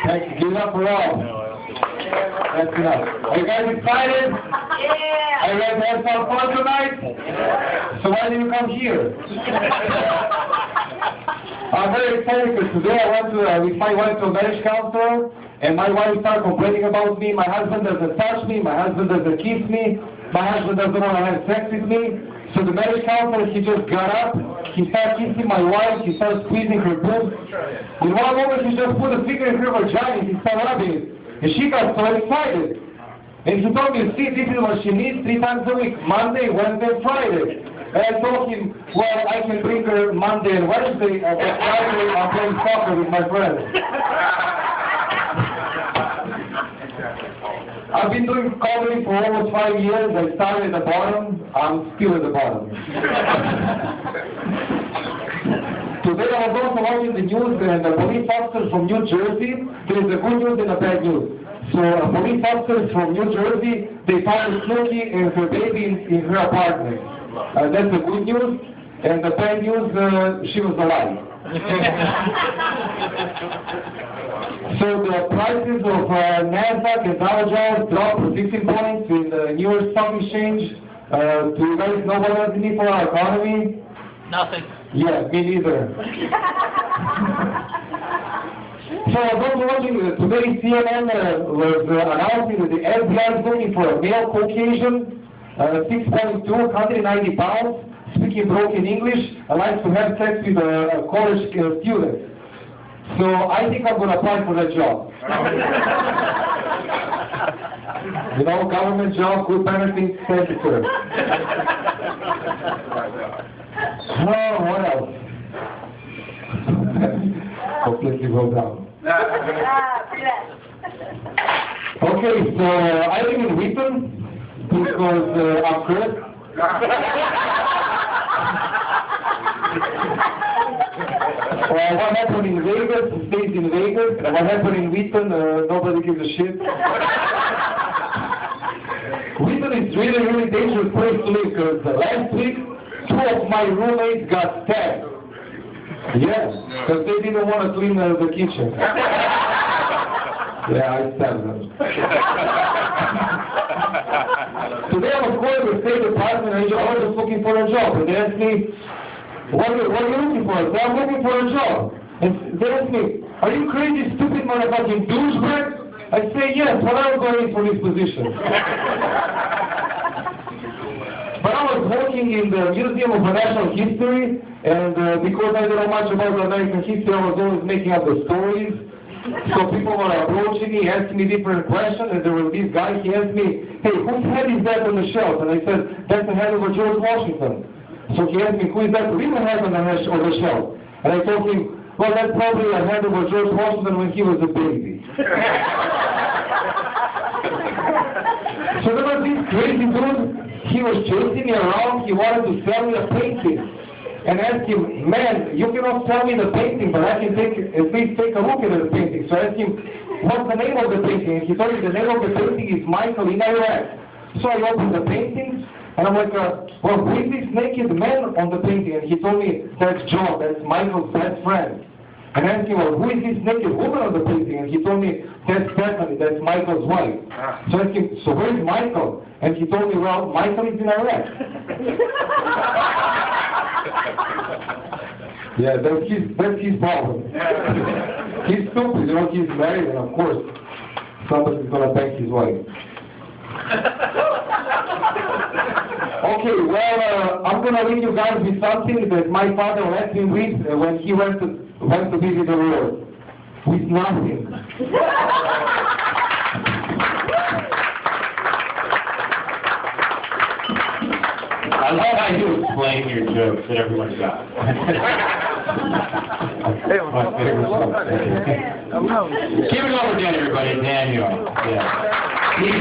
Thanks. Give it up for all. That's enough. Are you guys excited? Yeah. Are you ready to have some fun tonight? So why did you come here? I'm very excited because today I went with my wife to a marriage counselor, and my wife started complaining about me. My husband doesn't touch me. My husband doesn't kiss me. My husband doesn't want to have sex with me. So the marriage counselor, he just got up. He started kissing my wife. He started squeezing her boobs. In one moment, he just put a finger in her vagina. He started rubbing it. And she got so excited. And he told me, see, this is what she needs 3 times a week, Monday, Wednesday, Friday. And I told him, well, I can bring her Monday and Wednesday, and Friday I'm playing soccer with my friends. I've been doing comedy for almost 5 years. I started at the bottom. I'm still at the bottom. Today I was also watching the news, and a police officer from New Jersey, there is a good news and a bad news. So a police officer from New Jersey, they found a Snooki and her baby in her apartment. That's the good news, and the bad news, she was alive. So the prices of NASDAQ and Dow Jones dropped for 15 points in the New York Stock Exchange. Do you guys know what does it mean for our economy? Nothing. Yeah, me neither. So I was watching today CNN was announcing that the FBI is looking for a male Caucasian, 6'2", 190 pounds, speaking broken English, and likes to have sex with a college student. So I think I'm going to apply for that job. You know, government job, good benefits, thank you, sir. Oh, what else? Completely rolled down. Okay, so I live in Wheaton because I'm cursed. What happened in Vegas stays in Vegas. What happened in Wheaton, nobody gives a shit. Wheaton is really, really dangerous place to live because last week, 2 of my roommates got stabbed. Yes, because they didn't want to clean the kitchen. Yeah, I stabbed them. Today I was going to the State Department and I was just looking for a job. And they asked me, what are you looking for? I said, I'm looking for a job. And they asked me, are you crazy, stupid motherfucking douchebag? I say, yes, what are you going for this position? But I was working in the Museum of National History, and because I don't know much about American history, I was always making up the stories. So people were approaching me, asking me different questions, and there was this guy, he asked me, hey, whose head is that on the shelf? And I said, that's the head of George Washington. So he asked me, who is that real head on the shelf? And I told him, well, that's probably a head of George Washington when he was a baby. So there was this crazy dude. He was chasing me around. He wanted to sell me a painting. And I asked him, man, you cannot sell me the painting, but I can at least take a look at the painting. So I asked him, what's the name of the painting? And he told me the name of the painting is Michael in Iraq. So I opened the painting, and I'm like, well, who is this naked man on the painting? And he told me, that's John, that's Michael's best friend. And I asked him, well, who is this naked woman on the painting? And he told me, that's Stephanie, that's Michael's wife. So I asked him, so where's Michael? And he told me, well, Michael is in Iraq. Yeah, that's his problem. He's stupid, you know, he's married, and of course, somebody's going to bang his wife. Okay, well, I'm going to leave you guys with something that my father left me with when he went to visit the Lord. With nothing. I love how you explain your jokes that everybody got. My favorite joke. Give it over again, everybody. Daniel. Yeah. He's